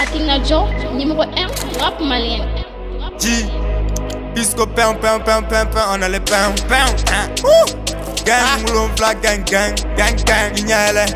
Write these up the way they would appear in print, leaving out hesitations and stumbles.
Atina Joe, numéro 1, rap malien. G, disco pam pam pam pam pam, on a les pam pam. Gang, moulon flag, gang gang, gang gang, inyele.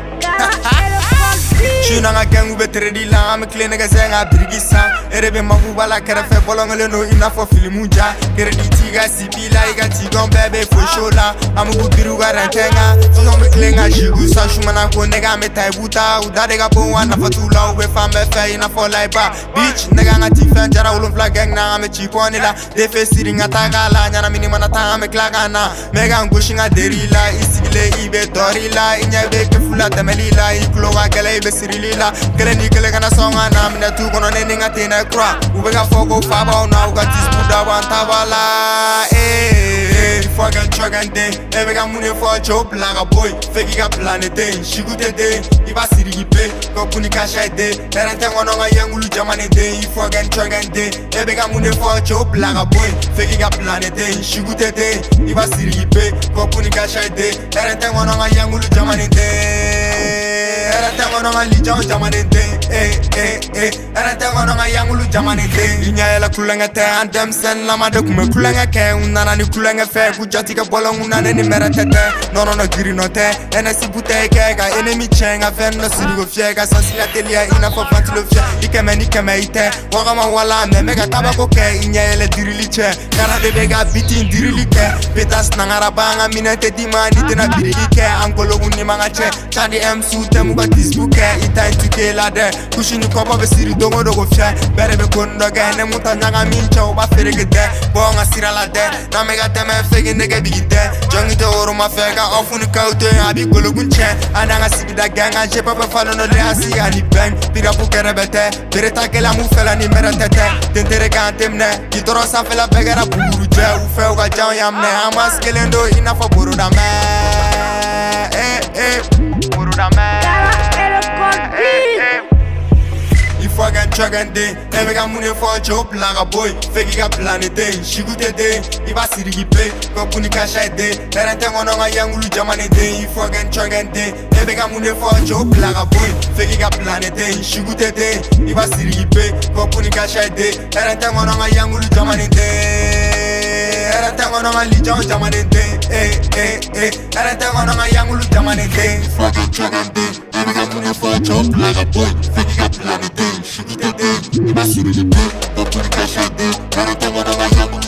J'suis dans la gang où betre di la, me clé nega zenga brigisa. Erebe mabuba la kere fe bolongole no ina fo filimuja. Kere di tiga sipila iga tigon bebe fo shola. Amu budiru ga rentenga, so me clé nga jigu sa shumana ko nega me taibuta. Uda dega bon wana fatula ube fame fe ina fo laiba. Bitch nega nga tifen jara ulum flag gang na me chiponi la. Defe siri nga tagala, nyana mini mana ta me klagana. Mega ngushi nga derila, isigile ibe dorila. Inya be kefula temelila, iklo ga gele ibe sirilila. Kele ni kele kana songa na mina tu kono nene nga tena kra. Ube ga fogo faba una uga tisbuda wantabala. Fuck and truck and day, every guy money for a job like a boy. Fake got planet day, she good day. If I see the pay, go puni cash a day. And I tell one on a young Ulu Germany day. Fuck and truck and day, every guy money for a job like a boy. Fake got planet day, she good day. If I see the pay, go puni cash a day. And I tell one on a young Ulu Germany day. And I tell one on a Lijon Germany day. And I tell one on a young Ulu Germany day. Inya la kulanga te and them send lama de kume kulanga ke unana ni kulanga fe. Jati ka bolong una ne mera tete no giri no te ene si buteke ga enemy chenga fen no siri go fiega sansi la telia ina fo panti lo fia ikeme ite waga ma wala me mega tabako ke inyele diriliche kara de bega bitin dirilike petas na ngarabanga minete dimani tena birilike angolo unni manga che chandi em su temu ga disbuke ita intike la de kushini ko ba siri dongo dogo fia bere be kondo ga ne mutanya ga mincha o ba ferege de bonga sira la de na mega teme fege nigga be dead. Jungle the oro my fega off on the counter. I be gulugun chen. And I see the gang and shape up a fall on the legacy and the bang. Pira pukere bete. Bereta ke la mufela ni mera tete. Tentere kantemne. Kitoro sa fela begara buru je. Ufe uga jam yamne. Amas kelendo ina for buru da me. Buru da me. Fuck and truck and day, every guy money for a job like a boy. Fake got planet day, she good day. If I see the pay, go puni cash a day. Then I tell one on a young Ulu Germany day. Fuck and truck and day, every guy money for a job like a boy. Fake got planet day, she good day. If I see the pay, go puni cash a day. Then I tell one on a young Ulu Germany day. And I tell one on a Lijon Germany day. And I tell one on a young Ulu Germany day. Fuck and truck and day, every guy money for a job like a boy. Fake got planet day. She did it, I see the day, but when I cash out there, I don't know what I